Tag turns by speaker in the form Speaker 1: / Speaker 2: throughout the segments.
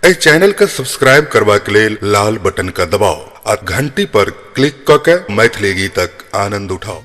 Speaker 1: ए channel का subscribe करवा के लिए लाल बटन का दबाओ और घंटी पर क्लिक करके मैथिली गीतक आनंद उठाओ।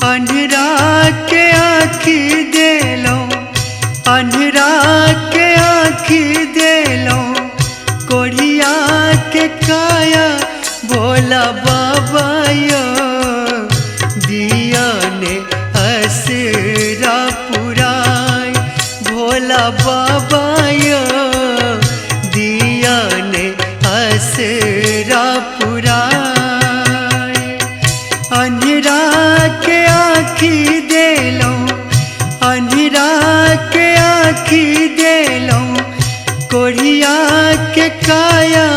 Speaker 2: अन्हरा के आँखी देलो, अन्हरा के आँखी देलो, कोढ़िया के काया भोला बाबा यो, दिया ने असरा पुराय भोला बाबा यो, दिया ने असरा पुराय। अन्हरा के आँखी देलो, अन्हरा के आँखी देलो, कोढ़िया के काया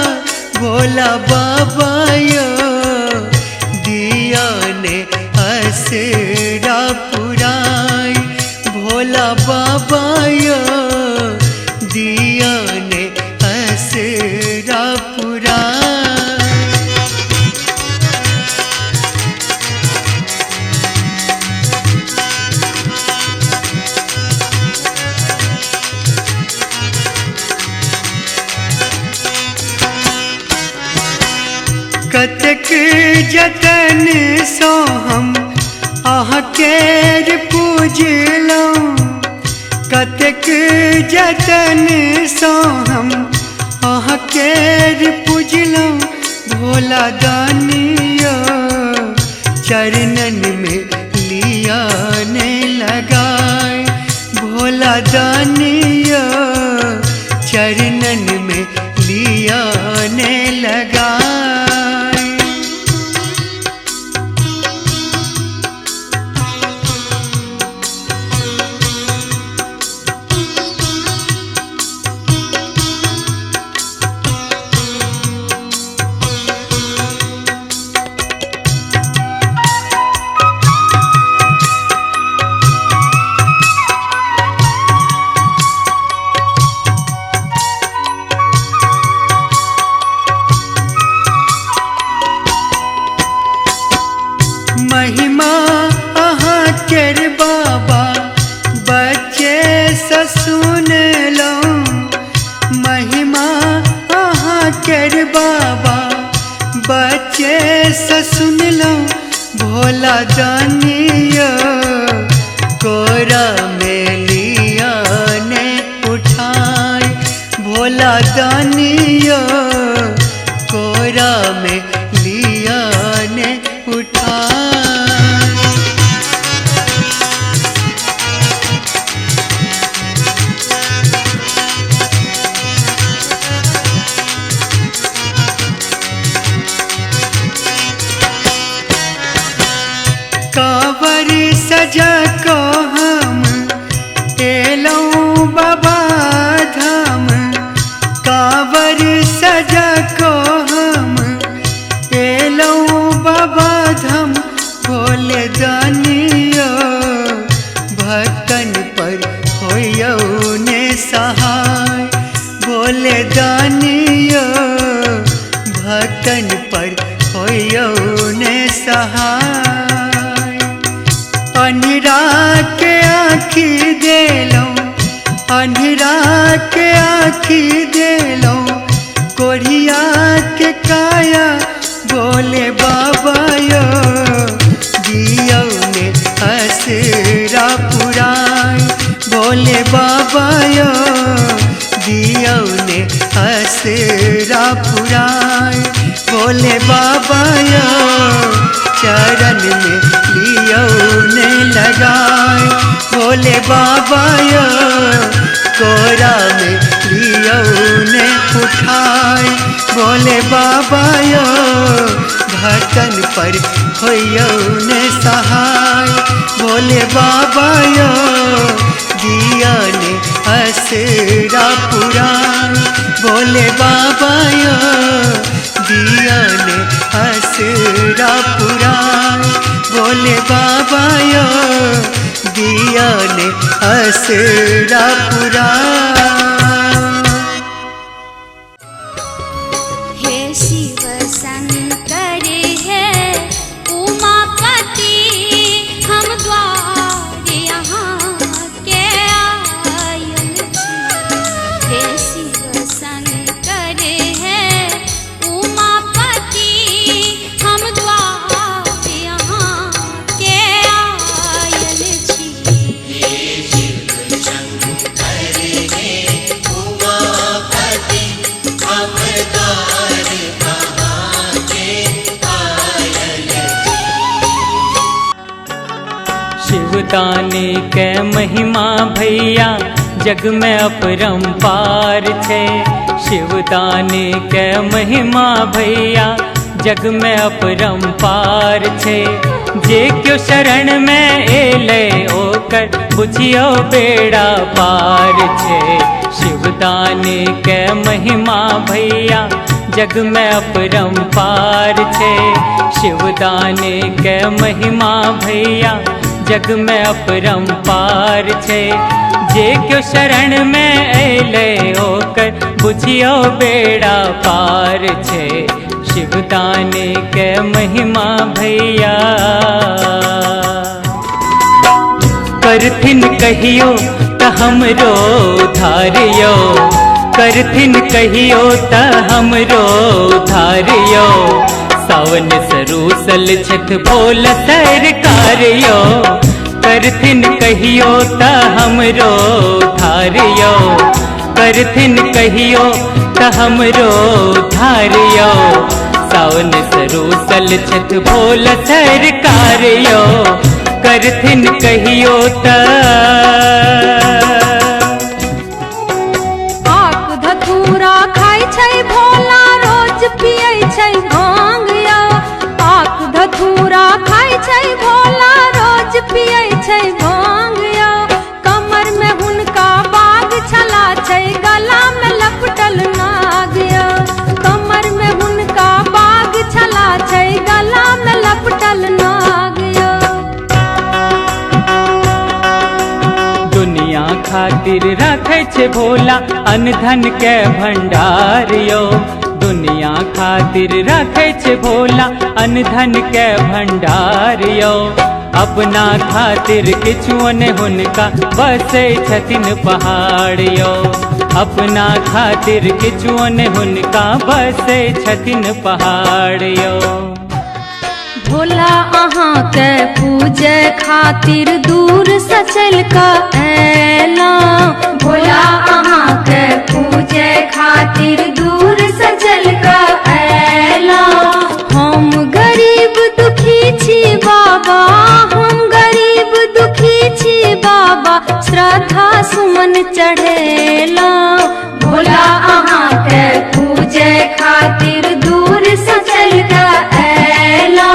Speaker 2: भोला बाबा यो, दिया ने असरा पुराय भोला बाबा यो, दिया ने असरा पुराय। कतक जतन सो हम अहाँकेर पूजलहुँ, कतक जतन सो हम अहाँकेर पूजलहुँ, भोला दानियो चरणन में लिया ने लगाए भोला दानियो चरणन में लिया ने लगाए। महिमा अहाँकेर बाबा बच्चे से सुन लो, महिमा अहाँकेर बाबा बच्चे से सुन लो, भोला दानियो कोरा में लिया ने उठाए भोला दानियो कोरा में लिया ने उठाए। कांवर सजा को हम एलौं बाबा धाम, कांवर सजा को हम एलौं बाबा धाम, भोले दानियो भक्तन पर होयो ने सहाय भोले दानियो भक्तन पर होयो ने सहाय। अन्हरा के आँखी देलो, अन्हरा के आँखी देलो, कोढ़िया के काया भोले बाबा यो, दिया ने असरा पुराय भोले बाबा यो, दिया ने असरा पुराय भोले बाबा यो, चरण में लियो ने लगाए भोले बाबा यो, कोरा में लियो ने उठाए भोले बाबा यो, भक्तन पर होयो ने सहाय भोले बाबा यो, दिया ने भोले बाबा यो दिया ने असरा पुराए, भोले बाबा यो दिया ने असरा पुराए।
Speaker 3: हे शिव शंकर है उमापति, हम द्वार यहाँ के आयल छी। हे शिव शंकर है उमापति, हम द्वार यहाँ के आयल छी।
Speaker 4: शिवदानी के महिमा भैया जग में अपरंपार छे। शिवदानी के महिमा भैया जग में अपरंपार छे। जे क्यों शरण में एले ओकर बुझियो बेड़ा पार छे। शिवदानी के महिमा भैया जग में अपरंपार छे। शिवदानी के महिमा भैया जग में अपरंपार छे। जे क्यों शरण में एले ओकर बुझियो बेड़ा पार छे। शिवदानी के महिमा भैया करथिन कहियो त हमरो धारियो, करथिन कहियो त हमरो धारियो। सावन सरूसल छठ भोल सरकारियो, करथिन कहियो त हमरो धारियो। करथिन कहियो त हमरो धारियो। सावन सरूसल छठ भोल सरकारियो, करथिन कहियो त।
Speaker 5: आक धतूरा खाय छै भोला, रोज पियै छै भांग यो। आक धतूरा खाय छै भोला, रोज पियै छै भांग यो। कमर में हुनका बाग छला छै, गला में लपटल नाग यो। कमर में हुनका बाग छला छै, गला में लपटल नाग यो।
Speaker 4: दुनिया खातिर रखे छे भोला अन्न धन के भंडार यो। दुनिया खातिर रखे छे भोला अन्न धन के भंडार यो। अपना खातिर किछुअन हुनका बसे छथिन पहाड़ यो। अपना खातिर किछुअन हुनका बसे छथिन पहाड़ यो।
Speaker 5: भोला अहाँ के पूजे खातिर दूर से चल के ऐला। भोला अहाँ के पूजे खातिर दूर से चल के ऐला। हम गरीब दुखी छी बाबा, हम गरीब दुखी छी बाबा, श्रद्धा सुमन चढ़ेला। भोला अहाँ के पूजे खातिर दूर से चल के ऐला।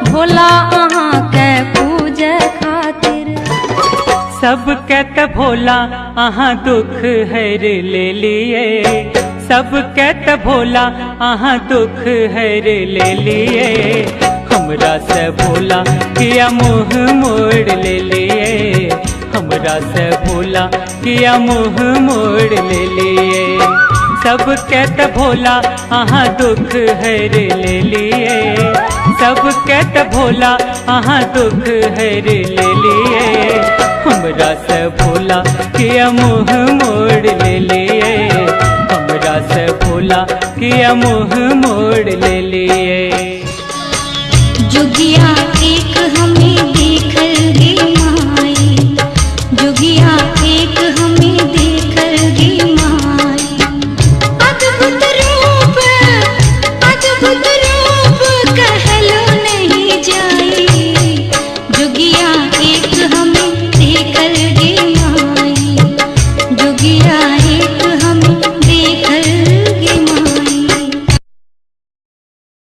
Speaker 5: भोला अहाँ के पूजे खातिर।
Speaker 4: सबके त भोला अहाँ दुख हर ले लिए। सबके त भोला अहाँ दुख हर ले लिए। हमरा से भोला किया मुँह मोड़ ले लिए। हमरा से भोला किया मुँह मोड़ ले लिए। सबके त भोला अहाँ दुख हर ले लिए। सबके त भोला अहाँ दुख हर ले लिए। हमरा से भोला किया मुँह मोड़ ले लिए। हमरा से भोला किया मुँह मोड़ ले लिए।
Speaker 3: जोगिया एक हमें